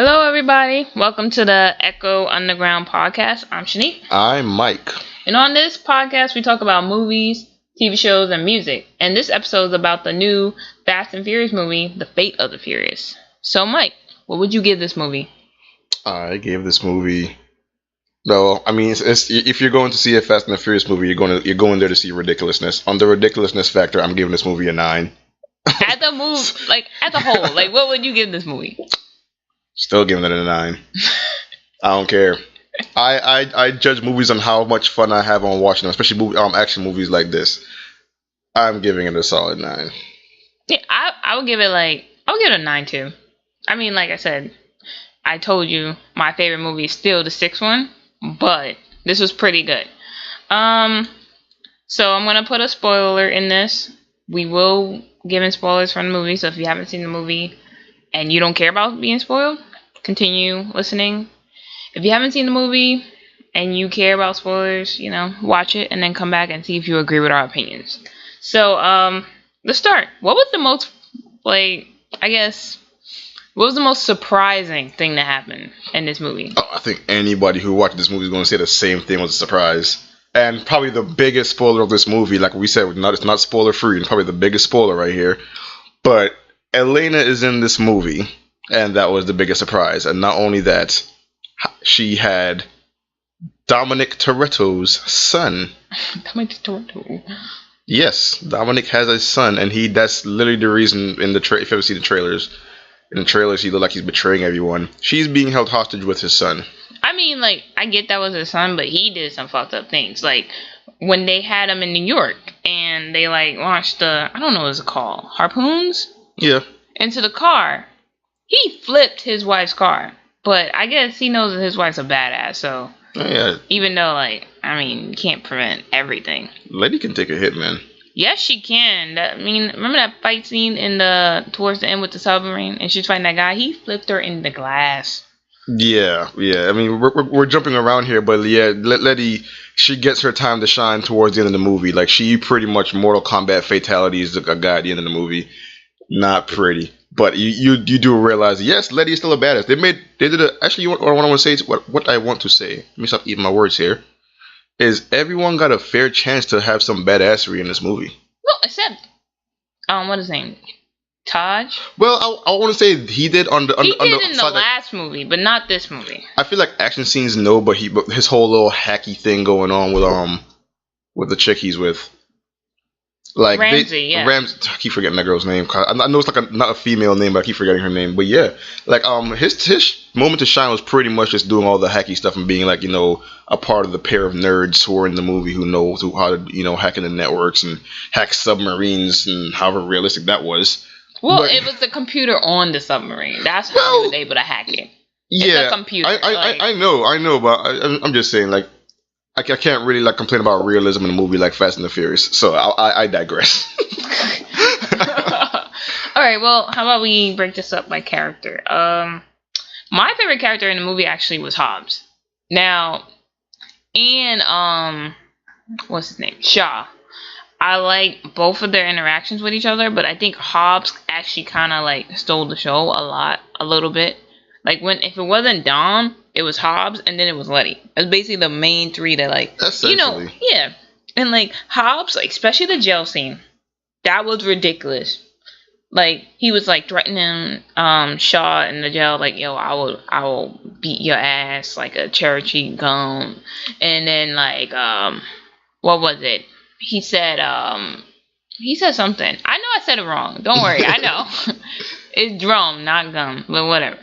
Hello, everybody. Welcome to the Echo Underground podcast. I'm Shanique. I'm Mike. And on this podcast, we talk about movies, TV shows, and music. And this episode is about the new Fast and Furious movie, The Fate of the Furious. So, Mike, what would you give this movie? I gave this movie. No, I mean, if you're going to see a Fast and the Furious movie, you're going there to see ridiculousness. On the ridiculousness factor, I'm giving this movie a 9. At the whole, what would you give this movie? Still giving it a 9. I don't care. I judge movies on how much fun I have on watching them, especially action movies like this. I'm giving it a solid 9. Yeah, I would give it a 9 too. I mean, like I said, I told you my favorite movie is still the sixth one, but this was pretty good. So I'm gonna put a spoiler in this. We will give in spoilers from the movie, so if you haven't seen the movie and you don't care about being spoiled, continue listening. If you haven't seen the movie and you care about spoilers, watch it and then come back and see if you agree with our opinions. So, let's start. What was the most, what was the most surprising thing that happened in this movie? Oh, I think anybody who watched this movie is going to say the same thing was a surprise. And probably the biggest spoiler of this movie, like we said, it's not spoiler free, and probably the biggest spoiler right here. But Elena is in this movie, and that was the biggest surprise. And not only that, she had Dominic Toretto's son. Dominic Toretto. Yes, Dominic has a son, and that's literally the reason in if you ever see the trailers. In the trailers, he looked like he's betraying everyone. She's being held hostage with his son. I mean, I get that was his son, but he did some fucked up things. When they had him in New York, and they, launched I don't know what it's called, harpoons? Yeah. Into the car. He flipped his wife's car. But I guess he knows that his wife's a badass, so... Yeah. Even though, you can't prevent everything. Lady can take a hit, man. Yes, she can. Remember that fight scene towards the end with the submarine, and she's fighting that guy? He flipped her in the glass. Yeah. I mean, we're jumping around here, but yeah, Letty, she gets her time to shine towards the end of the movie. She pretty much Mortal Kombat fatalities a guy at the end of the movie. Not pretty, but you do realize, yes, Letty is still a badass. Actually, what I want to say is what I want to say. Let me stop eating my words here. Is everyone got a fair chance to have some badassery in this movie? Well, except what is his name? Taj? Well, I want to say he did in the last movie, but not this movie. I feel like action scenes, no, but his whole little hacky thing going on with the chick he's with. Ramsey, yeah. Ramsey, I keep forgetting that girl's name. I know it's not a female name, but I keep forgetting her name. But yeah, his moment to shine was pretty much just doing all the hacky stuff and being a part of the pair of nerds who are in the movie who know how to hack into networks and hack submarines and however realistic that was. Well, it was the computer on the submarine. That's how he was able to hack it. Yeah, it's a computer. I know, but I'm just saying, I can't really complain about realism in a movie like Fast and the Furious. So I digress. All right, well, how about we break this up by character? My favorite character in the movie actually was Hobbs. Now, and what's his name? Shaw. I like both of their interactions with each other, but I think Hobbs actually kind of stole the show a little bit. If it wasn't Dom, it was Hobbs, and then it was Letty. That's basically the main three that essentially. Yeah. And Hobbs, especially the jail scene, that was ridiculous. He was threatening Shaw in the jail, yo, I will beat your ass like a cherry gum. And then what was it? He said something. I know I said it wrong. Don't worry, I know. It's drum, not gum, but whatever.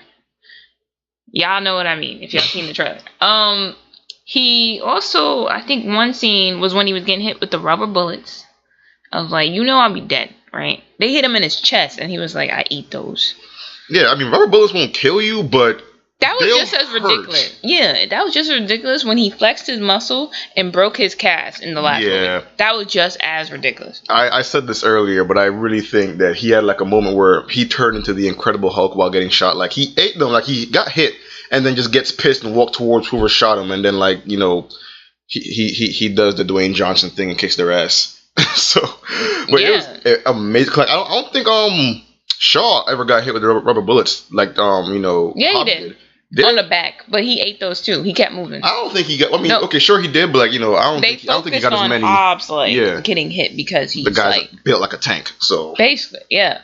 Y'all know what I mean if y'all seen the trailer. He also, I think one scene was when he was getting hit with the rubber bullets. I was I'll be dead, right? They hit him in his chest, and he was I eat those. Yeah, I mean, rubber bullets won't kill you, but that was just as ridiculous. Yeah, that was just ridiculous when he flexed his muscle and broke his cast in the last movie. That was just as ridiculous. I said this earlier, but I really think that he had a moment where he turned into the Incredible Hulk while getting shot. He ate them, he got hit and then just gets pissed and walked towards whoever shot him, and then he does the Dwayne Johnson thing and kicks their ass. So, but it was amazing. I don't think Shaw ever got hit with the rubber bullets like Yeah, he Hobbs did. did. On the back, but he ate those too. He kept moving. I don't think he got. I mean, No. okay, sure he did, but like They I don't think he focused got as on many. Hobbs Yeah. getting hit because he's The guy's like built like a tank. So basically, yeah.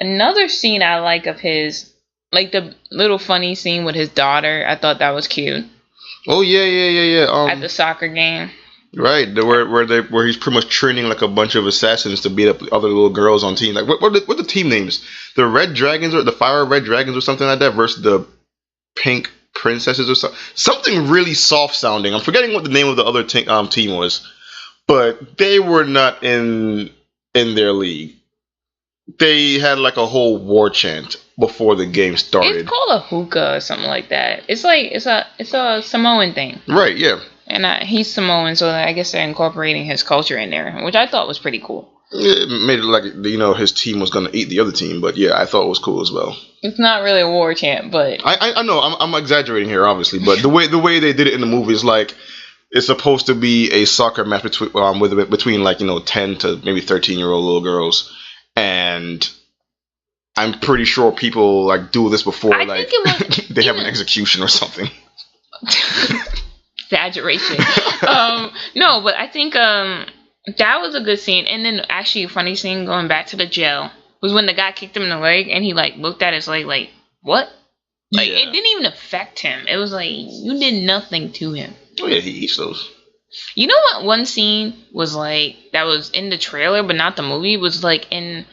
Another scene I like of his, like the little funny scene with his daughter. I thought that was cute. oh yeah. At the soccer game. Right, where he's pretty much training like a bunch of assassins to beat up other little girls on team. Like what are the team names? The Red Dragons or the Fire Red Dragons or something like that versus the Pink Princesses or something really soft sounding. I'm forgetting what the name of the other team was, but they were not in their league. They had like a whole war chant before the game started. It's called a hookah or something like that. It's like it's a Samoan thing. Right. Yeah. And he's Samoan, so I guess they're incorporating his culture in there, which I thought was pretty cool. It made it like his team was gonna eat the other team, but yeah, I thought it was cool as well. It's not really a war chant, but I know I'm exaggerating here, obviously, but the way they did it in the movie is like it's supposed to be a soccer match between like 10 to maybe 13-year-old little girls, and I'm pretty sure people like do this before they have an execution or something. Exaggeration. No, but I think that was a good scene. And then actually a funny scene going back to the jail was when the guy kicked him in the leg and he like looked at his leg like, what? Like it didn't even affect him. It was like you did nothing to him. Oh yeah, he eats those. You know what one scene was like that was in the trailer but not the movie was like in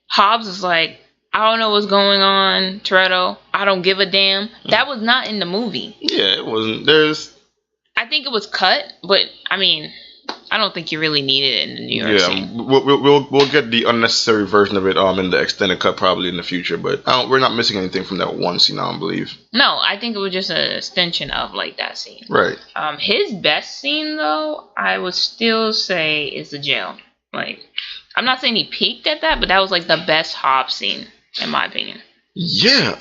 Hobbs is like, I don't know what's going on, Toretto. I don't give a damn. That was not in the movie. Yeah, it wasn't. I think it was cut, but I mean, I don't think you really need it in the New York scene. We'll get the unnecessary version of it in the extended cut probably in the future, but we're not missing anything from that one scene, I don't believe. No, I think it was just an extension of like that scene. Right. His best scene though, I would still say is the jail. Like, I'm not saying he peaked at that, but that was like the best Hobbs scene in my opinion. Yeah.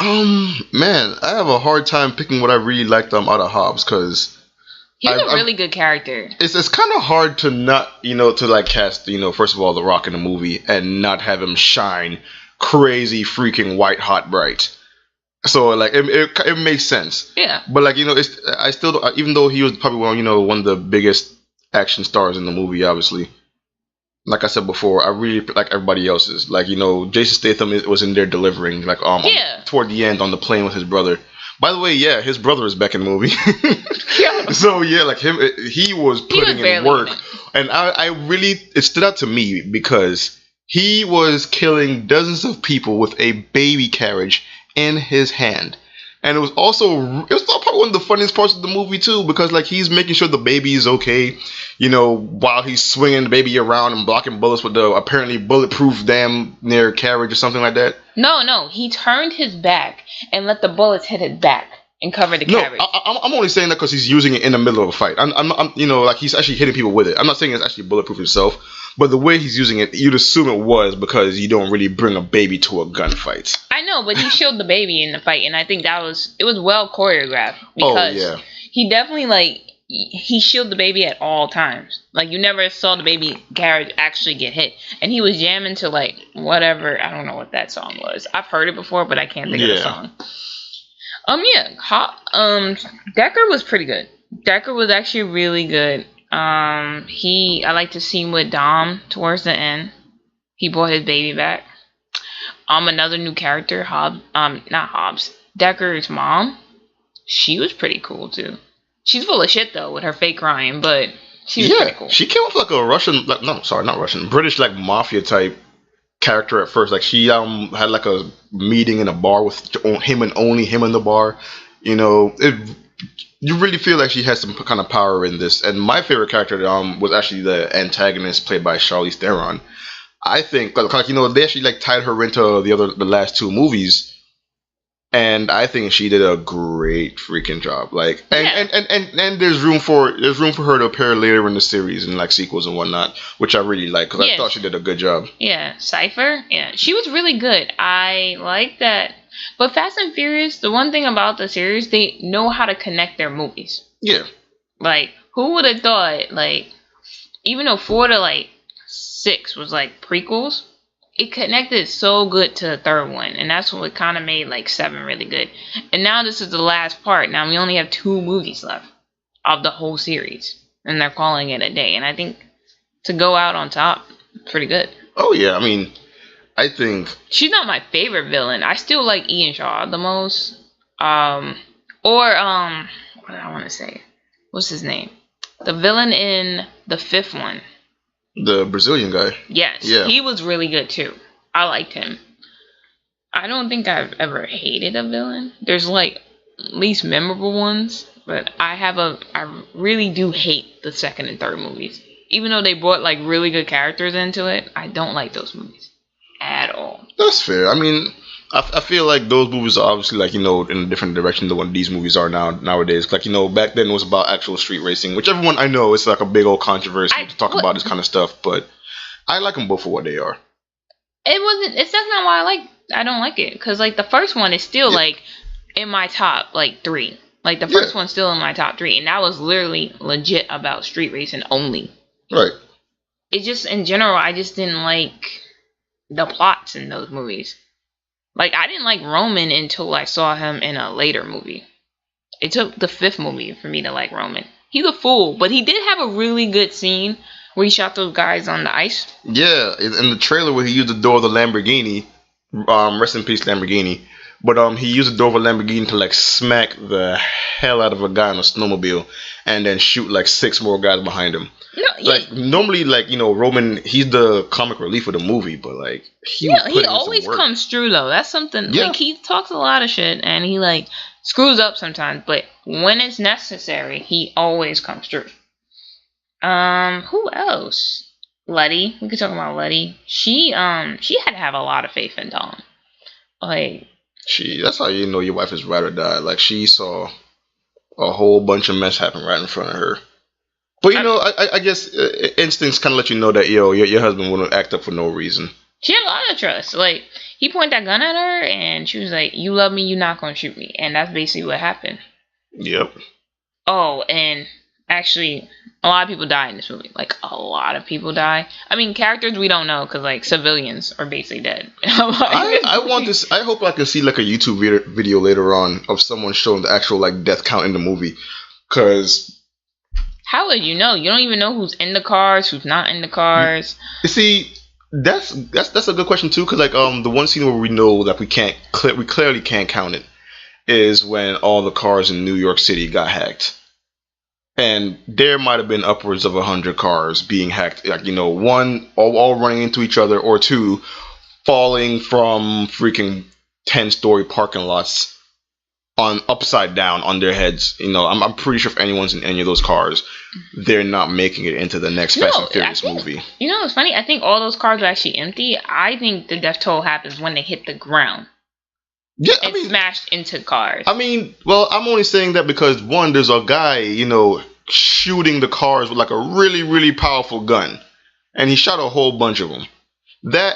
Man, I have a hard time picking what I really liked out of Hobbs because. He's a really good character. It's kind of hard to not, to like cast, first of all, The Rock in a movie and not have him shine crazy freaking white hot bright. So like it makes sense. Yeah. But like I still don't, even though he was probably one of the biggest action stars in the movie, obviously. Like I said before, I really like everybody else's. Like Jason Statham was in there delivering like toward the end on the plane with his brother. By the way, yeah, his brother is back in the movie. Yeah. So yeah, like him, he was putting in work, and I really it stood out to me because he was killing dozens of people with a baby carriage in his hand, and it was probably one of the funniest parts of the movie too because like he's making sure the baby is okay, while he's swinging the baby around and blocking bullets with the apparently bulletproof damn near carriage or something like that. No, he turned his back and let the bullets hit his back and cover the carriage. No, I'm only saying that because he's using it in the middle of a fight. I'm like he's actually hitting people with it. I'm not saying it's actually bulletproof himself, but the way he's using it, you'd assume it was because you don't really bring a baby to a gunfight. I know, but he showed the baby in the fight, and I think it was well choreographed because he definitely he shielded the baby at all times. Like you never saw the baby carriage actually get hit, and he was jamming to like whatever. I don't know what that song was. I've heard it before, but I can't think of the song. Decker was pretty good. Decker was actually really good. I like to see him with Dom towards the end. He brought his baby back. Another new character, not Hobbs. Decker's mom. She was pretty cool too. She's full of shit though with her fake crying, but she was pretty cool. She came off like a Russian, not Russian, British like mafia type character at first. Like she had like a meeting in a bar with him and only him in the bar. You really feel like she has some kind of power in this. And my favorite character was actually the antagonist played by Charlize Theron. I think like they actually like tied her into the last two movies. And I think she did a great freaking job. Like, and there's room for her to appear later in the series and like sequels and whatnot, which I really like because I thought she did a good job. Yeah, Cypher. Yeah, she was really good. I like that. But Fast and Furious, the one thing about the series, they know how to connect their movies. Yeah. Like, who would have thought? Like, even though 4 to like 6 was like prequels, it connected so good to the third one, and that's what kind of made like 7 really good. And now this is the last part. Now we only have 2 movies left of the whole series, and they're calling it a day. And I think to go out on top, pretty good. Oh yeah, I mean, I think she's not my favorite villain. I still like Ian Shaw the most. What do I want to say? What's his name? The villain in the 5th one. The Brazilian guy. Yes. Yeah. He was really good too. I liked him. I don't think I've ever hated a villain. There's like least memorable ones, but I really do hate the 2nd and 3rd movies. Even though they brought like really good characters into it, I don't like those movies at all. That's fair. I mean, I feel like those movies are obviously like, in a different direction than what these movies are nowadays. Like, back then it was about actual street racing, which everyone, I know it's like a big old controversy to talk about this kind of stuff, but I like them both for what they are. That's not why I don't like it, because like the first one is still like in my top like 3. Like the first one's still in my top 3, and that was literally legit about street racing only. Right. It just, in general, I just didn't like the plots in those movies. Like, I didn't like Roman until I saw him in a later movie. It took the 5th movie for me to like Roman. He's a fool, but he did have a really good scene where he shot those guys on the ice. Yeah, in the trailer where he used the door of the Lamborghini, rest in peace Lamborghini, but he used the door of a Lamborghini to like smack the hell out of a guy on a snowmobile and then shoot like 6 more guys behind him. No, like normally, like Roman, he's the comic relief of the movie, but like he always comes through though. That's something. Yeah. Like he talks a lot of shit and he like screws up sometimes, but when it's necessary, he always comes through. Who else? Letty. We could talk about Letty. She had to have a lot of faith in Dom. Like that's how you know your wife is ride or die. Like she saw a whole bunch of mess happen right in front of her. But I guess instincts kind of let you know that your husband wouldn't act up for no reason. She had a lot of trust. Like he pointed that gun at her, and she was like, "You love me, you're not gonna shoot me," and that's basically what happened. Yep. Oh, and actually, a lot of people die in this movie. Like a lot of people die. I mean, characters we don't know because like civilians are basically dead. I hope I can see like a YouTube video later on of someone showing the actual like death count in the movie, because. How would you know? You don't even know who's in the cars, who's not in the cars. You see, that's a good question too, because like the one scene where we know that we clearly can't count it is when all the cars in New York City got hacked, and there might have been upwards of 100 cars being hacked. Like one all running into each other, or 2 falling from freaking 10-story parking lots. On upside down on their heads, I'm pretty sure if anyone's in any of those cars, they're not making it into the next Fast and Furious movie. What's funny? I think all those cars are actually empty. I think the death toll happens when they hit the ground. Yeah, smashed into cars. I mean, well, I'm only saying that because one, there's a guy, shooting the cars with like a really, really powerful gun, and he shot a whole bunch of them. That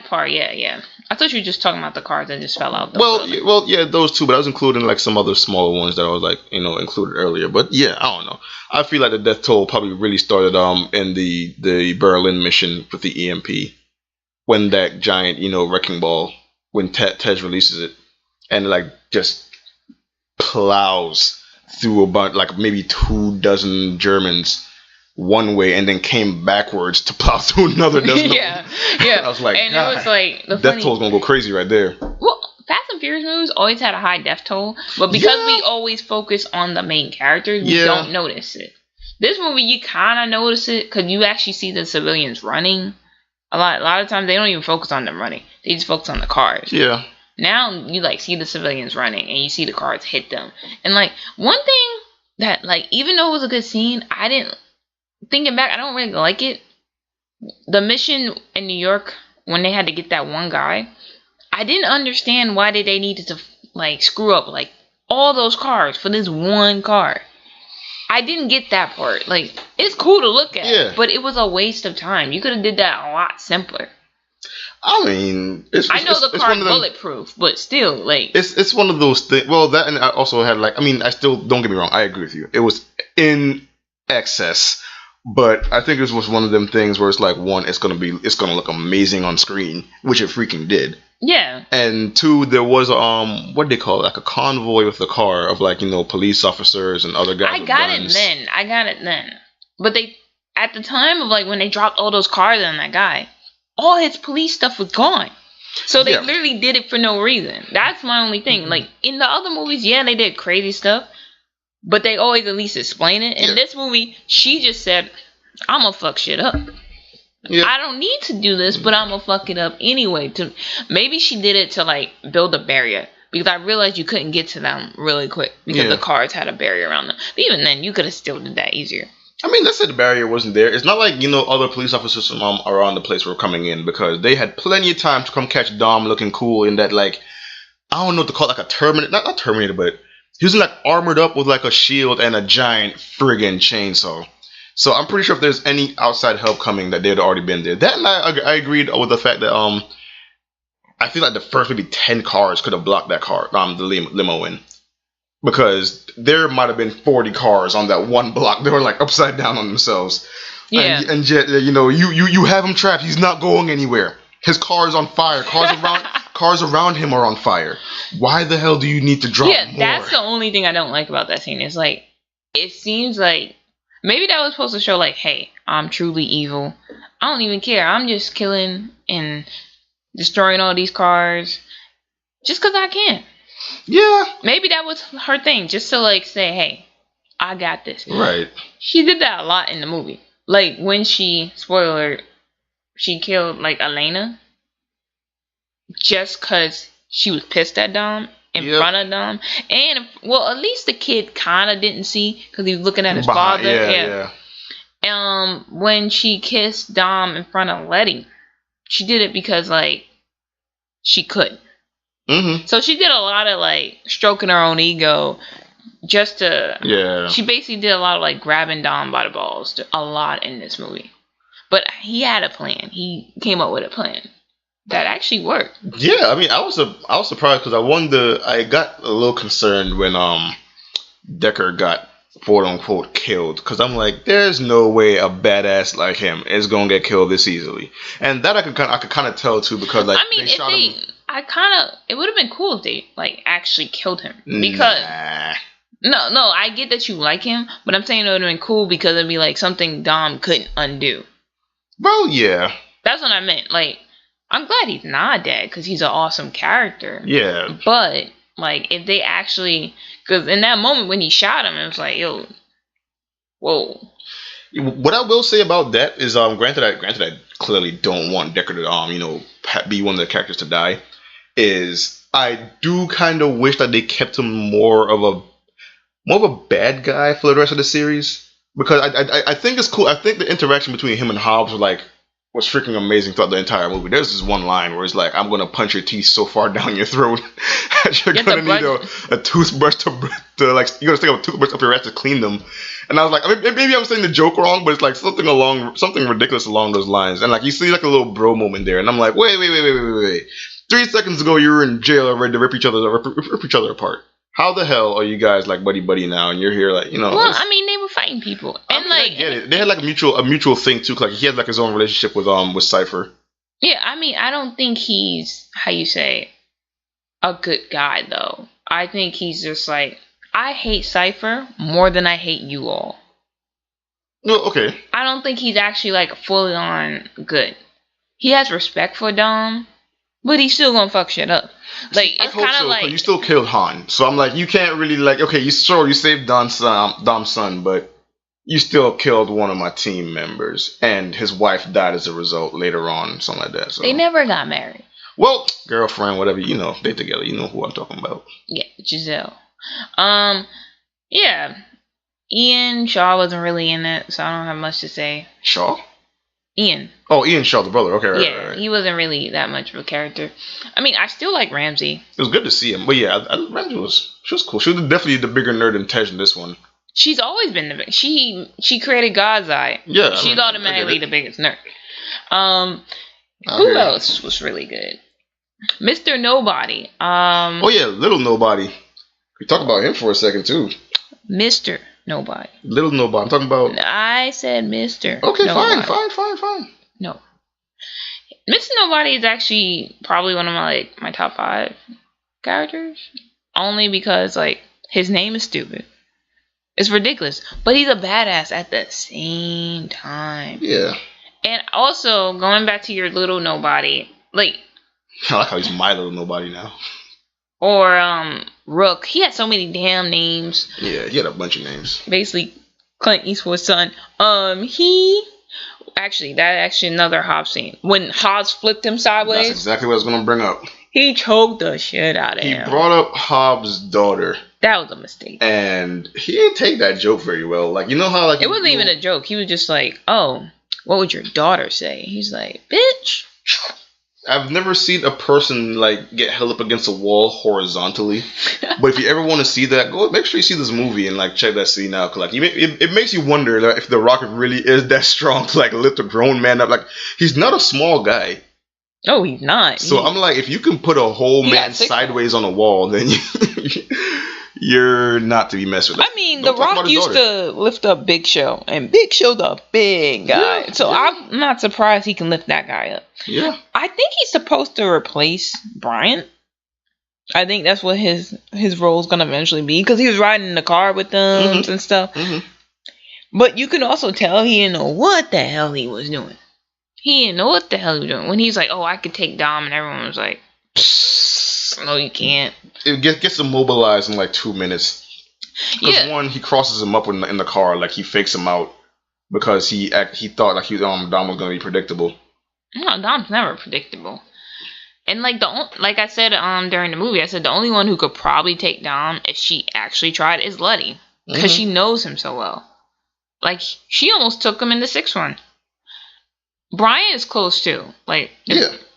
part, yeah. I thought you were just talking about the cars that just fell out. Well, yeah, those 2, but I was including like some other smaller ones that I was like, included earlier. But yeah, I don't know. I feel like the death toll probably really started in the Berlin mission with the EMP, when that giant wrecking ball, when Tej releases it, and like just plows through a bunch, like maybe 24 Germans. One way and then came backwards to plow through another dozen. yeah. I was like, and God, it was like the death toll's gonna go crazy right there. Well, Fast and Furious movies always had a high death toll, but because we always focus on the main characters, we don't notice it. This movie, you kind of notice it because you actually see the civilians running. A lot of times they don't even focus on them running; they just focus on the cars. Yeah. Now you like see the civilians running and you see the cars hit them, and like one thing that like even though it was a good scene, I didn't. Thinking back, I don't really like it. The mission in New York, when they had to get that one guy, I didn't understand why they needed to like screw up like all those cars for this one car. I didn't get that part. Like it's cool to look at, but it was a waste of time. You could have did that a lot simpler. I mean, I know the car's bulletproof, but still, like it's one of those things. Well, that and I also had like, I mean, I still don't get me wrong. I agree with you. It was in excess But I think this was one of them things where it's like, one, it's gonna look amazing on screen, which it freaking did. Yeah. And two, there was what they call it, like a convoy with the car of like, police officers and other guys. I got it then. But they, at the time of like when they dropped all those cars on that guy, all his police stuff was gone. So they literally did it for no reason. That's my only thing. Like in the other movies, yeah, they did crazy stuff, but they always at least explain it. In this movie, she just said, "I'm gonna fuck shit up. I don't need to do this, but I'm gonna fuck it up anyway." Maybe she did it to like build a barrier, because I realized you couldn't get to them really quick because the cars had a barrier around them. But even then, you could have still did that easier. I mean, let's say the barrier wasn't there. It's not like, other police officers from around the place were coming in, because they had plenty of time to come catch Dom looking cool in that, like, I don't know what to call it, like a Terminator, not Terminator, but he was like armored up with like a shield and a giant friggin' chainsaw. So I'm pretty sure if there's any outside help coming, that they'd already been there. That, and I agreed with the fact that I feel like the first maybe 10 cars could have blocked that car, the limo in. Because there might have been 40 cars on that one block. They were like upside down on themselves. Yeah. And yet, you have him trapped. He's not going anywhere. His car is on fire. Cars around him are on fire. Why the hell do you need to drop more? Yeah, that's the only thing I don't like about that scene. It's like, it seems like maybe that was supposed to show like, hey, I'm truly evil. I don't even care. I'm just killing and destroying all these cars just because I can. Yeah. Maybe that was her thing, just to like say, hey, I got this. Right. She did that a lot in the movie. Like when she killed like Elena just because she was pissed at Dom in front of Dom. And, well, at least the kid kind of didn't see because he was looking at his father. Yeah. When she kissed Dom in front of Letty, she did it because, like, she could. Mm-hmm. So she did a lot of, like, stroking her own ego just to... Yeah. She basically did a lot of, like, grabbing Dom by the balls. A lot in this movie. But he had a plan. He came up with a plan that actually worked. Yeah, I mean, I was surprised because I got a little concerned when Decker got quote unquote killed, because I'm like, there's no way a badass like him is gonna get killed this easily, and that I could kind of tell too, because like, I mean, it would have been cool if they like actually killed him, because no, I get that you like him, but I'm saying it would have been cool because it'd be like something Dom couldn't undo. Well, yeah, that's what I meant. Like, I'm glad he's not dead because he's an awesome character. Yeah, but like, if they actually, because in that moment when he shot him, it was like, yo, whoa. What I will say about that is, granted, I clearly don't want Decker to, be one of the characters to die. Is I do kind of wish that they kept him more of a bad guy for the rest of the series, because I think it's cool. I think the interaction between him and Hobbs was freaking amazing throughout the entire movie. There's this one line where it's like, I'm gonna punch your teeth so far down your throat that you're gonna need a toothbrush to like, you're gonna stick a toothbrush up your ass to clean them. And I was like, I mean, maybe I'm saying the joke wrong, but it's like something ridiculous along those lines. And like, you see like a little bro moment there, and I'm like, wait. 3 seconds ago you were in jail ready to rip each other apart. How the hell are you guys like buddy now, and you're here like, Well, I mean, they were fighting people, and I get it. They had like a mutual thing too. Like, he had like his own relationship with Cypher. Yeah, I mean, I don't think he's, how you say, a good guy though. I think he's just like, I hate Cypher more than I hate you all. No, okay. I don't think he's actually like fully on good. He has respect for Dom, but he's still gonna fuck shit up. Like, it's kind of like, you still killed Han, so I'm like, you can't really like, okay, you saved Dom's son, but you still killed one of my team members, and his wife died as a result later on, something like that. So they never got married. Well, girlfriend, whatever, they together. You know who I'm talking about. Yeah, Giselle. Yeah. Ian Shaw wasn't really in it, so I don't have much to say. Shaw? Ian. Oh, Ian Shaw, the brother. Okay, right. He wasn't really that much of a character. I mean, I still like Ramsey. It was good to see him, but yeah, Ramsey she was cool. She was definitely the bigger nerd in Tej in this one. She's always been the big. She created God's Eye. Yeah, she's automatically the biggest nerd. Who else was really good? Mr. Nobody. Oh yeah, Little Nobody. We talk about him for a second too. Mr. Nobody. Little Nobody. I'm talking about. I said Mr. Okay, Nobody. fine. No. Mr. Nobody is actually probably one of my top 5 characters. Only because his name is stupid. It's ridiculous. But he's a badass at the same time. Yeah. And also, going back to your Little Nobody, I like how he's my Little Nobody now. Or Rook. He had so many damn names. Yeah, he had a bunch of names. Basically, Clint Eastwood's son. Actually, another Hobbs scene. When Hobbs flipped him sideways. That's exactly what I was going to bring up. He choked the shit out of him. He brought up Hobbs' daughter. That was a mistake. And he didn't take that joke very well. You know how it wasn't even a joke. He was just like, "Oh, what would your daughter say?" He's like, "Bitch." I've never seen a person get held up against a wall horizontally. But if you ever want to see that, go make sure you see this movie and check that scene out. Cause it makes you wonder if The Rock really is that strong to lift a grown man up. He's not a small guy. Oh, he's not. So I'm if you can put a whole man sideways on a wall, then you're not to be messed with. I mean, The Rock used to lift up Big Show, and Big Show's a big guy. Yeah, so yeah. I'm not surprised he can lift that guy up. Yeah. I think he's supposed to replace Brian. I think that's what his role is going to eventually be, because he was riding in the car with them and stuff. Mm-hmm. But you can also tell he didn't know what the hell he was doing. He didn't know what the hell he was doing. When he's like, "Oh, I could take Dom," and everyone was like, "No, you can't." It gets him mobilized in 2 minutes. Because one, he crosses him up in the car, he fakes him out because he thought Dom was going to be predictable. No, Dom's never predictable. And like I said during the movie, I said the only one who could probably take Dom if she actually tried is Letty, because she knows him so well. She almost took him in the 6th one. Brian is close too.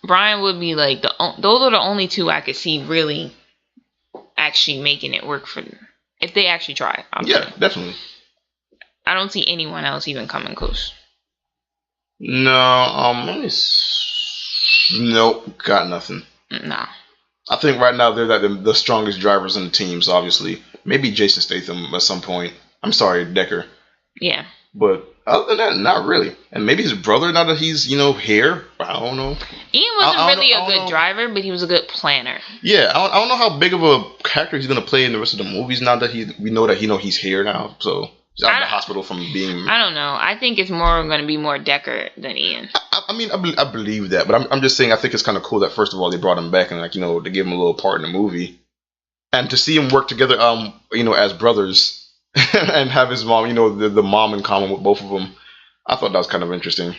Brian would be those are the only 2 I could see really actually making it work for them if they actually try. Definitely. I don't see anyone else even coming close. No, nope, got nothing. No. I think right now they're the strongest drivers in the teams. Obviously, maybe Jason Statham at some point. I'm sorry, Decker. Yeah. But other than that, not really. And maybe his brother, now that he's, here. I don't know. Ian wasn't really a good driver, but he was a good planner. Yeah, I don't know how big of a character he's going to play in the rest of the movies now that we know that he's here now. So he's out of the hospital from being... I don't know. I think it's going to be more Decker than Ian. I believe that. But I'm just saying, I think it's kind of cool that, first of all, they brought him back and, to give him a little part in the movie. And to see him work together, as brothers... and have his mom, the mom in common with both of them. I thought that was kind of interesting.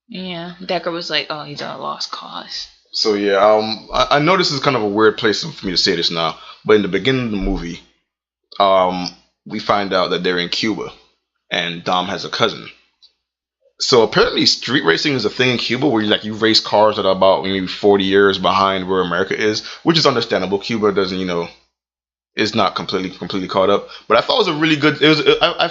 Yeah, Decker was like, "Oh, he's a lost cause." So yeah, I know this is kind of a weird place for me to say this now, but in the beginning of the movie, we find out that they're in Cuba, and Dom has a cousin. So apparently, street racing is a thing in Cuba where you race cars that are about maybe 40 years behind where America is, which is understandable. Cuba doesn't, is not completely caught up, but I thought it was a really good. It was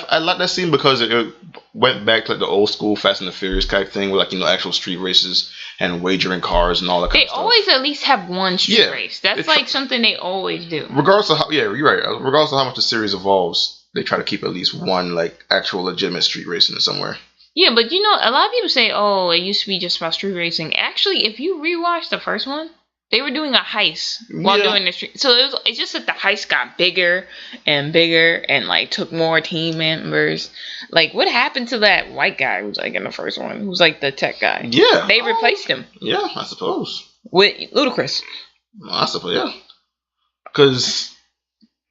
I like that scene because it went back to the old school Fast and the Furious kind of thing with actual street races and wagering cars and all that kind of stuff. They always at least have one street race. That's something they always do. Regardless of how, you're right. Regardless of how much the series evolves, they try to keep at least one actual legitimate street racing somewhere. Yeah, but a lot of people say, "Oh, it used to be just about street racing." Actually, if you rewatch the first one, they were doing a heist while doing the street. So it's just that the heist got bigger and bigger and took more team members. What happened to that white guy who was in the first one? Who was the tech guy? Yeah. They replaced him. Yeah, I suppose. With Ludacris. I suppose, yeah. Because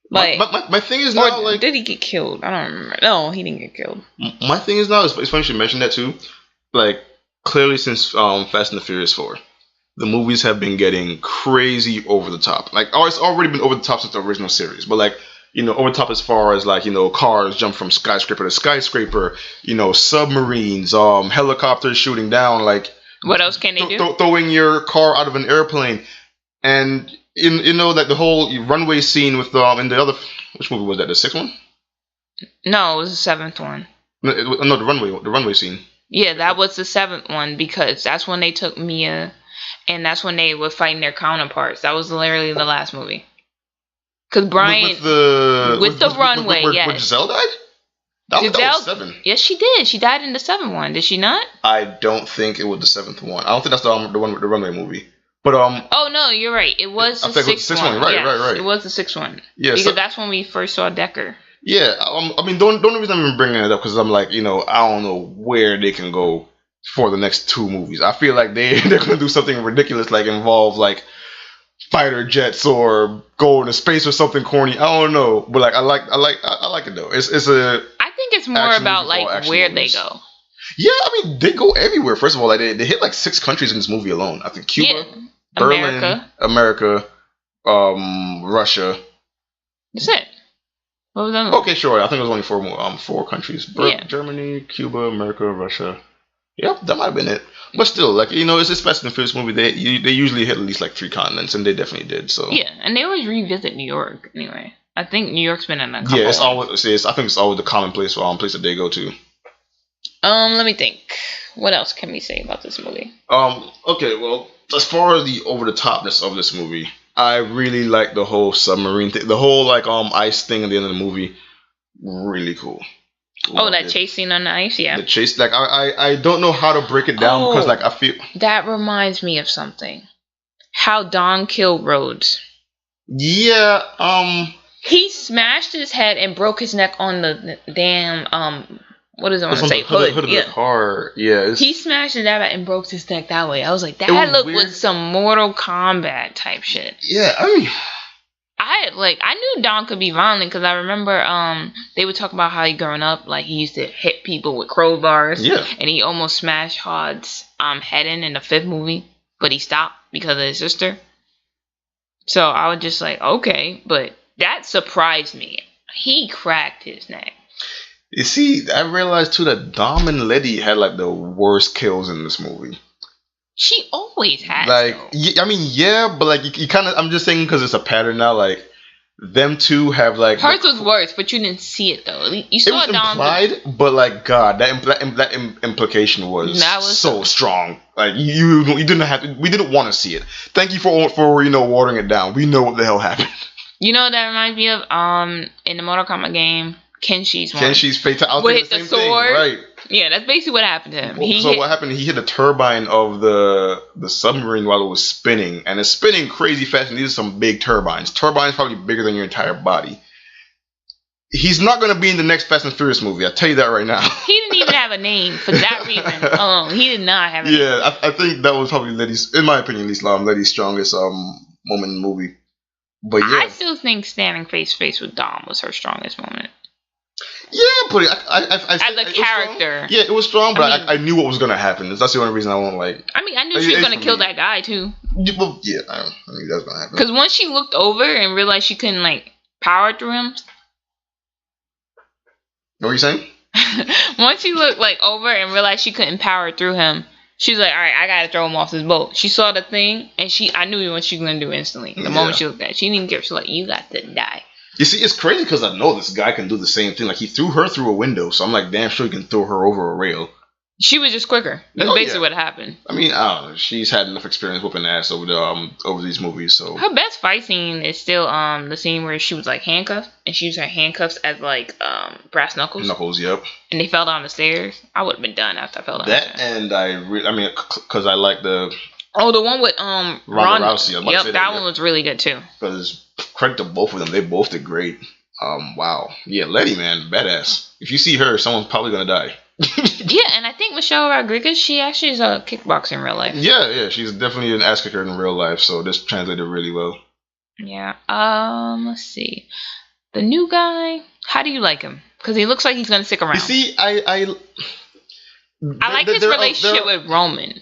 my thing is now did he get killed? I don't remember. No, he didn't get killed. My thing is now, it's funny you should mention that too. Clearly since Fast and the Furious 4. The movies have been getting crazy over the top. It's already been over the top since the original series. But over the top as far as cars jump from skyscraper to skyscraper, submarines, helicopters shooting down, what else can they do? Throwing your car out of an airplane. And the whole runway scene with in the other, which movie was that? The 6th one? No, it was the 7th one. No, the runway scene. Yeah, that was the 7th one because that's when they took Mia. And that's when they were fighting their counterparts. That was literally the last movie. Because Brian... With the runway, yes. When Giselle died? I thought that was Giselle, 7. yes, she did. She died in the 7th one. Did she not? I don't think it was the 7th one. I don't think that's the one with the runway movie. But Oh no, you're right. It was the 6th one. Right, yes, right. It was the 6th one. Yeah, because that's when we first saw Decker. Yeah, I mean, the only reason I'm even bringing it up because I'm like, I don't know where they can go for the next 2 movies. I feel like they're gonna do something ridiculous, like involve like fighter jets or go into space or something corny. I don't know, but like I like it though. It's a. I think it's more about like where they go. Yeah, I mean they go everywhere. First of all, like they hit like 6 countries in this movie alone. I think Cuba, Berlin, America, Russia. That's it. What was that? Okay, sure. I think it was only 4 countries. Germany, Cuba, America, Russia. Yep, that might have been it. But still, like, it's this Fast and Furious movie. They usually hit at least like 3 continents, and they definitely did. So yeah, and they always revisit New York anyway. I think New York's been in a couple. Yeah, it's always. I think it's always the common place that they go to. Let me think. What else can we say about this movie? Okay, well, as far as the over the topness of this movie, I really like the whole submarine thing, the whole like ice thing at the end of the movie. Really cool. That chase scene on the ice, yeah. The chase, like I don't know how to break it down because like I feel that reminds me of something. How Don killed Rhodes. Yeah. He smashed his head and broke his neck on the damn what does I want to say? Hood of the car. Yeah. He smashed it that and broke his neck that way. I was like, that looked like some Mortal Kombat type shit. Yeah, I mean, I knew Don could be violent because I remember they would talk about how he growing up, like he used to hit people with crowbars. Yeah. And he almost smashed Hod's head in the 5th movie, but he stopped because of his sister. So I was just like, okay, but that surprised me. He cracked his neck. You see, I realized too that Dom and Letty had like the worst kills in this movie. She always has. Like, I mean, yeah, but like you kind of. I'm just saying because it's a pattern now. Like, them two have like. Hers was worse, but you didn't see it though. You saw it was implied, but like, God, that implication was so strong. Like, you didn't have to. We didn't want to see it. Thank you for watering it down. We know what the hell happened. You know what that reminds me of? In the Mortal Kombat game, Kenshi's fatality. With the sword, right? Yeah, that's basically what happened to him. What happened? He hit the turbine of the submarine while it was spinning, and it's spinning crazy fast. And these are some big turbines. Turbines probably bigger than your entire body. He's not going to be in the next Fast and Furious movie. I'll tell you that right now. He didn't even have a name for that reason alone. He did not have a name. Yeah, I think that was probably Letty's, in my opinion, at least, Letty's strongest moment in the movie. But yeah, I still think standing face to face with Dom was her strongest moment. Yeah, but as a character, yeah, it was strong. But I knew what was gonna happen. That's the only reason I won't like. I mean, I knew she was gonna kill that guy too. Well, yeah, I knew that was gonna happen. Because once she looked over and realized she couldn't like power through him. What were you saying? Once she looked like over and realized she couldn't power through him, she was like, "All right, I gotta throw him off this boat." She saw the thing, and I knew what she was gonna do instantly. The moment she looked at it, she didn't even care. She's like, "You got to die." You see, it's crazy because I know this guy can do the same thing. Like, he threw her through a window, so I'm like, damn sure he can throw her over a rail. She was just quicker. That's basically what happened. I mean, I don't know. She's had enough experience whooping ass over these movies, so. Her best fight scene is still the scene where she was like handcuffed, and she used her handcuffs as like brass knuckles. Knuckles, yep. And they fell down the stairs. I would have been done after I fell down. That and I mean, because I like the. Oh, the one with Ronda Rousey. Yep, that one was really good too. Because credit to both of them, they both did great. Wow. Yeah, Letty, man, badass. If you see her, someone's probably gonna die. Yeah, and I think Michelle Rodriguez, she actually is a kickboxer in real life. Yeah, she's definitely an ass kicker in real life, so this translated really well. Yeah. Let's see. The new guy, how do you like him? Because he looks like he's gonna stick around. You see, I like his relationship with Roman.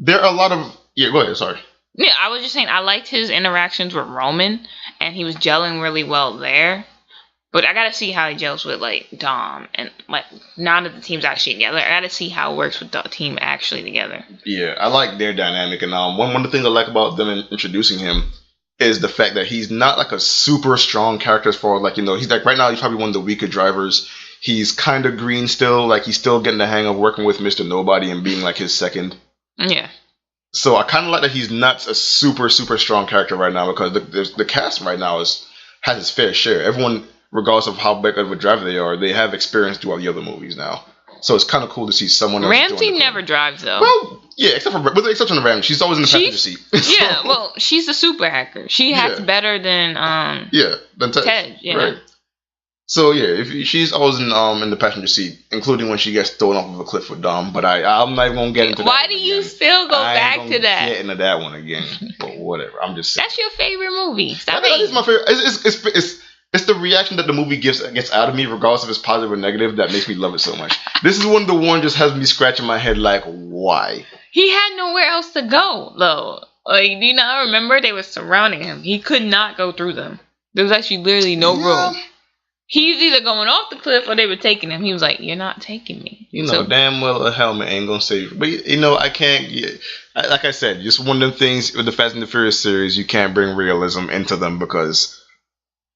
There are a lot of go ahead, sorry. Yeah, I was just saying I liked his interactions with Roman, and he was gelling really well there. But I gotta see how he gels with like Dom, and like now that the team's actually together, I gotta see how it works with the team actually together. Yeah, I like their dynamic, and one of the things I like about them introducing him is the fact that he's not like a super strong character as far as he's like right now he's probably one of the weaker drivers. He's kind of green still, like he's still getting the hang of working with Mr. Nobody and being like his second. Yeah. So I kind of like that he's not a super strong character right now because the cast right now has his fair share. Everyone. regardless of how big of a driver they are, they have experience throughout the other movies now. So it's kind of cool to see someone else. Ramsey never drives though. Well, yeah, with the exception of Ramsey, she's always in the passenger seat. Yeah, well, she's a super hacker. She hacks better than than Ted. Yeah. Right. So yeah, she's always in the passenger seat, including when she gets thrown off of a cliff with Dom. But I'm not even gonna get into that. Why do you still go back to that? Get into that one again. But whatever. I'm just saying. That's your favorite movie. That is my favorite. It's the reaction that the movie gets out of me, regardless if it's positive or negative, that makes me love it so much. This is one of the ones just has me scratching my head like, why? He had nowhere else to go, though. Like, do you not remember? They were surrounding him. He could not go through them. There was actually literally no room. He was either going off the cliff or they were taking him. He was like, "You're not taking me." Damn well a helmet ain't gonna save you. But I can't. Like I said, just one of them things with the Fast and the Furious series, you can't bring realism into them because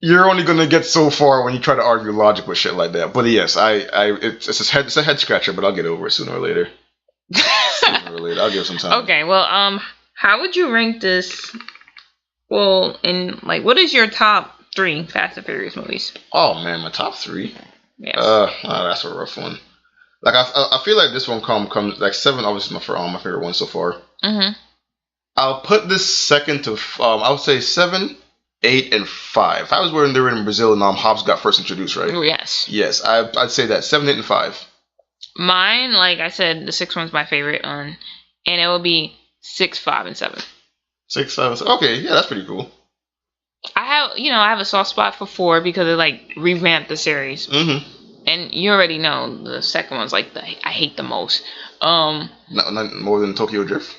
you're only gonna get so far when you try to argue logic with shit like that. But yes, it's a head scratcher, but I'll get over it sooner or later. I'll give it some time. Okay, well, how would you rank this? Well, what is your top 3 Fast and Furious movies? Oh man, my top 3. Yes. That's a rough one. Like I feel like this one comes like 7. Obviously, my favorite one so far. Mhm. I'll put this second to I would say 7, 8, and 5. That was when they were in Brazil and Hobbs got first introduced, right? Yes. Yes, I'd say that 7, 8, and 5. Mine, like I said, the 6th one's my favorite one, and it will be 6, 5, and 7. 6, 5, and 7. Okay, yeah, that's pretty cool. I have a soft spot for 4 because it revamped the series. Mm-hmm. And you already know the second one's I hate the most. Not more than Tokyo Drift.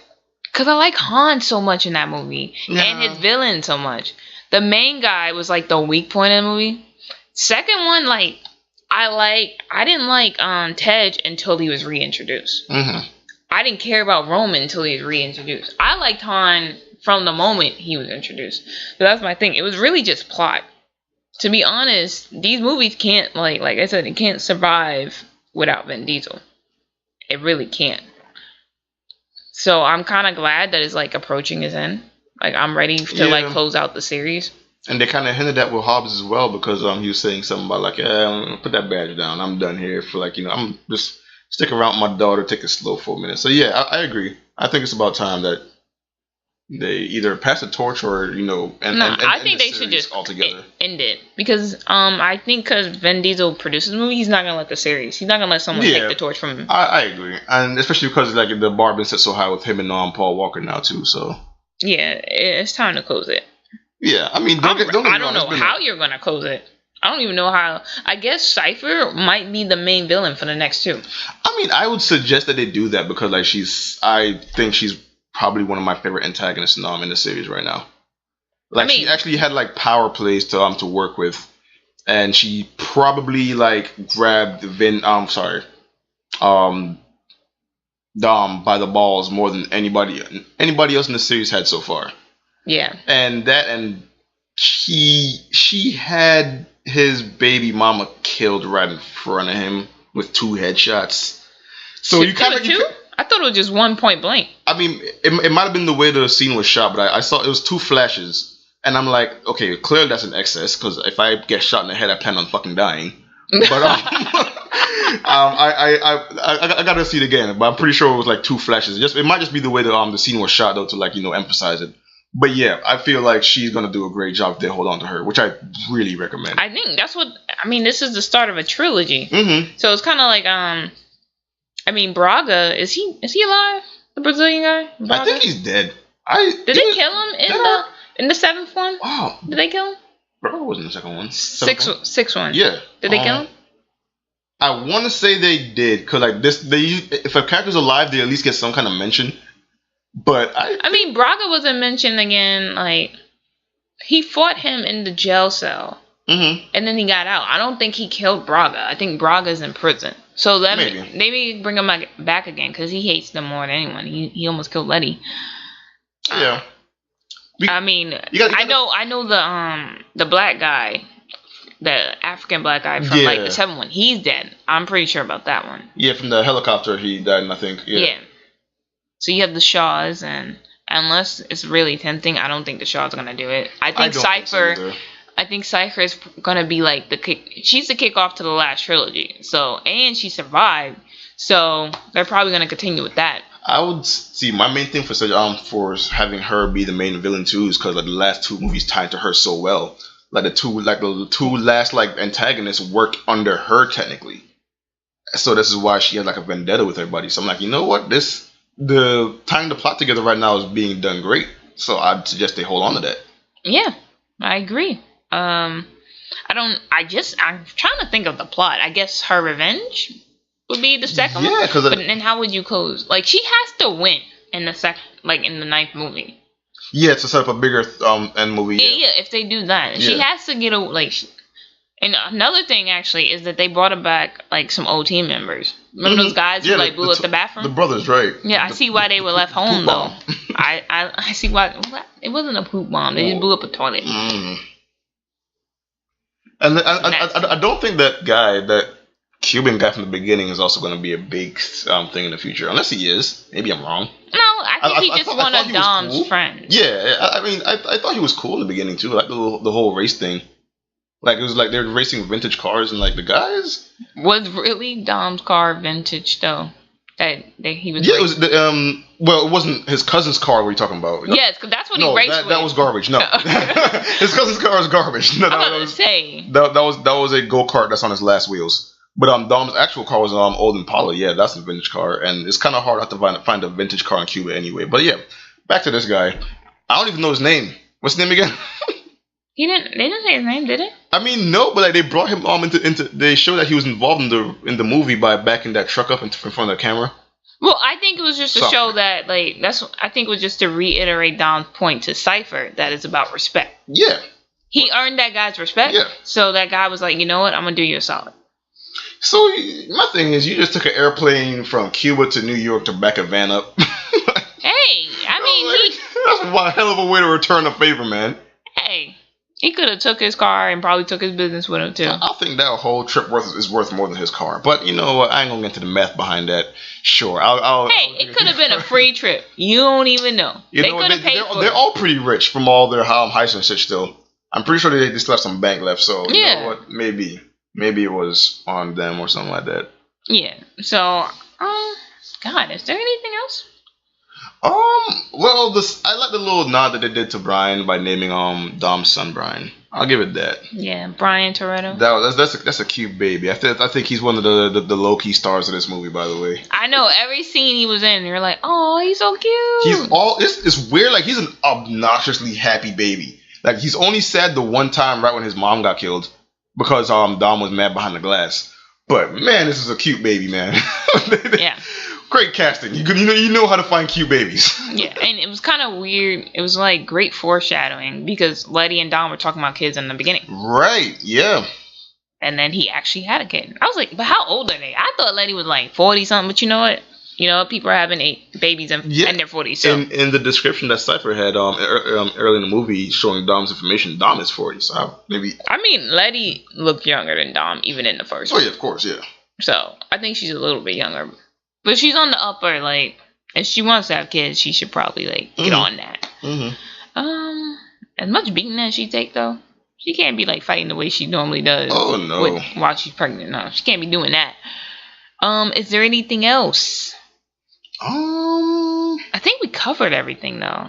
Cause I like Han so much in that movie and his villain so much. The main guy was the weak point of the movie. Second one, I didn't like Tej until he was reintroduced. Mm-hmm. I didn't care about Roman until he was reintroduced. I liked Han from the moment he was introduced. So that's my thing. It was really just plot. To be honest, these movies can't, like I said, it can't survive without Vin Diesel. It really can't. So I'm kind of glad that it's approaching his end. I'm ready to close out the series. And they kind of hinted that with Hobbs as well because he was saying something about put that badge down. I'm done here for I'm just stick around with my daughter, take it slow for a minute. So yeah, I agree. I think it's about time that they either pass the torch or I think they should just altogether end it because I think because Vin Diesel produces the movie, he's not gonna let the series. He's not gonna let someone take the torch from him. I agree, and especially because the bar been set so high with him and Paul Walker now too. So yeah, it's time to close it. Yeah, I mean, I don't know how you're gonna close it. I don't even know how. I guess Cypher might be the main villain for the next 2. I mean, I would suggest that they do that because I think she's probably one of my favorite antagonists in the series right now. She actually had power plays to work with, and she probably grabbed Dom by the balls more than anybody else in the series had so far. Yeah. And she had his baby mama killed right in front of him with 2 headshots. So you kind of I thought it was just 1 point blank. I mean, it might have been the way the scene was shot, but I saw it was 2 flashes, and I'm like, okay, clearly that's an excess because if I get shot in the head, I plan on fucking dying. But I gotta see it again, but I'm pretty sure it was 2 flashes. It might just be the way the scene was shot though to emphasize it. But yeah, I feel like she's gonna do a great job if they hold on to her, which I really recommend. I think that's what this is the start of a trilogy. Mm-hmm. So it's kind of Braga, is he alive? The Brazilian guy? Braga? I think he's dead. Did they kill him in the 7th one? Wow. Did they kill him? Braga wasn't the 2nd one. 6th one. Yeah. Did they kill him? I want to say they did, because if a character's alive, they at least get some kind of mention. But Braga wasn't mentioned again. He fought him in the jail cell. Mm-hmm. And then he got out. I don't think he killed Braga. I think Braga's in prison. So maybe bring him back again because he hates them more than anyone. He almost killed Letty. Yeah. I know the black guy, the African black guy from the 7th one. He's dead. I'm pretty sure about that one. Yeah, from the helicopter he died, I think. Yeah. So you have the Shaws, and unless it's really tempting, I don't think the Shaws are gonna do it. I think Cypher. I think Cypher is gonna be like she's the kickoff to the last trilogy. So, and she survived, so they're probably gonna continue with that. I would see my main thing for having her be the main villain too is because like the last two movies tied to her so well. Like the two last like antagonists work under her technically. So this is why she had like a vendetta with everybody. So I'm like, you know what? The tying the plot together right now is being done great. So I'd suggest they hold on to that. Yeah, I agree. I'm trying to think of the plot. I guess her revenge would be the second one. Yeah, because but then how would you close? Like she has to win in the ninth movie. Yeah, to set up a bigger end movie. Yeah, if they do that, she has to get And another thing actually is that they brought back like some old team members. Remember those guys who like blew up the bathroom? The brothers, right? Yeah, I see why they were left home though. I see why it wasn't a poop bomb. They just blew up a toilet. And I don't think that Cuban guy from the beginning is also going to be a big thing in the future, unless he is. Maybe I'm wrong. No, I think he's just one of Dom's friends. Yeah, I mean, I thought he was cool in the beginning too, like the whole race thing. Like it was like they're racing vintage cars and like the guys. Was really Dom's car vintage though? That he was. Yeah, racing? It was well, it wasn't his cousin's car. What are you talking about? Yes, because that's what he raced with. That was garbage. No, his cousin's car is garbage. No, I was say that was a go-kart that's on his last wheels. But Dom's actual car was an old Impala. Yeah, that's a vintage car, and it's kind of hard to find a vintage car in Cuba anyway. But yeah, back to this guy. I don't even know his name. What's his name again? They didn't say his name, did it? I mean, no, but like they brought him into. They showed that he was involved in the movie by backing that truck up in front of the camera. Well, I think it was just to show that I think it was just to reiterate Dom's point to Cypher that it's about respect. Yeah. He earned that guy's respect. Yeah. So that guy was like, you know what, I'm gonna do you a solid. So my thing is, you just took an airplane from Cuba to New York to back a van up. Hey, I mean, that's one hell of a way to return a favor, man. Hey, he could have took his car and probably took his business with him too. I think that whole trip is worth more than his car. But you know what? I ain't gonna get into the math behind that. Sure, it could have been a free trip. You don't even know. They could have paid for it. They're all pretty rich from all their heist and shit. Still, I'm pretty sure they still have some bank left. So you know what? Maybe it was on them or something like that. Yeah. So, God, is there anything else? Well, I like the little nod that they did to Brian by naming Dom's son Brian. I'll give it that. Yeah, Brian Toretto. That's a cute baby. I think he's one of the low key stars of this movie. By the way, I know every scene he was in, you're like, oh, he's so cute. It's weird. Like he's an obnoxiously happy baby. Like he's only sad the one time right when his mom got killed because Dom was mad behind the glass. But man, this is a cute baby, man. Yeah. Great casting. You know how to find cute babies. Yeah, and it was kind of weird. It was like great foreshadowing because Letty and Dom were talking about kids in the beginning. Right. Yeah. And then he actually had a kid. I was like, but how old are they? I thought Letty was like 40 something. But you know what? You know, people are having babies in their 40s. So. In the description that Cypher had early in the movie showing Dom's information, Dom is 40. So maybe. I mean, Letty looked younger than Dom even in the first one. Oh yeah, of course, yeah. So I think she's a little bit younger. But she's on the upper, like, if she wants to have kids, she should probably, like, get on that. Mm-hmm. As much beating as she take, though, she can't be, like, fighting the way she normally does. Oh, no. While she's pregnant. No, she can't be doing that. Is there anything else? I think we covered everything, though.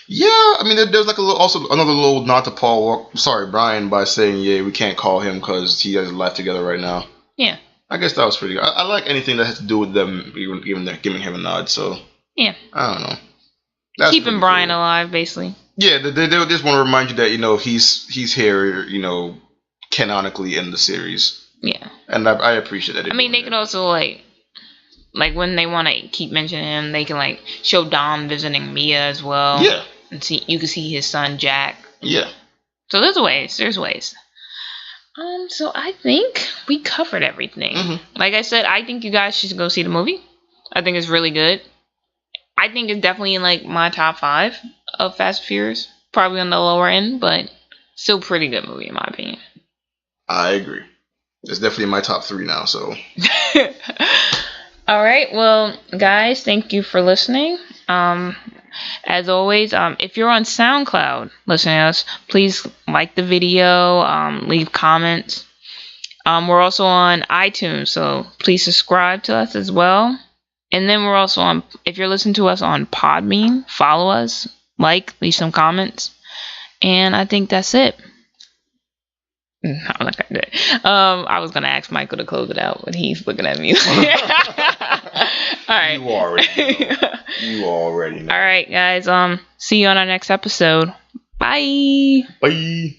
Yeah, I mean, there's, like, also another little nod to Brian, by saying, yeah, we can't call him because he has a life together right now. Yeah. I guess that was pretty good. I like anything that has to do with them giving him a nod. So yeah, I don't know. That's keeping Brian alive, basically. Yeah, they just want to remind you that he's here, canonically in the series. Yeah, and I appreciate that. I mean, they could also like when they want to keep mentioning him, they can like show Dom visiting Mia as well. Yeah, and you can see his son Jack. Yeah. So there's ways. So I think we covered everything. Mm-hmm. Like I said, I think you guys should go see the movie. I think it's really good. I think it's definitely in like my top 5 of Fast and Furious. Probably on the lower end, but still pretty good movie in my opinion. I agree. It's definitely in my top 3 now, so. All right. Well, guys, thank you for listening. As always, if you're on SoundCloud listening to us, please like the video, leave comments. We're also on iTunes, so please subscribe to us as well. And then we're also on, if you're listening to us on Podbean, follow us, leave some comments. And I think that's it. I'm not gonna do it. I was gonna ask Michael to close it out, but he's looking at me. All right. You already know. All right, guys. See you on our next episode. Bye. Bye.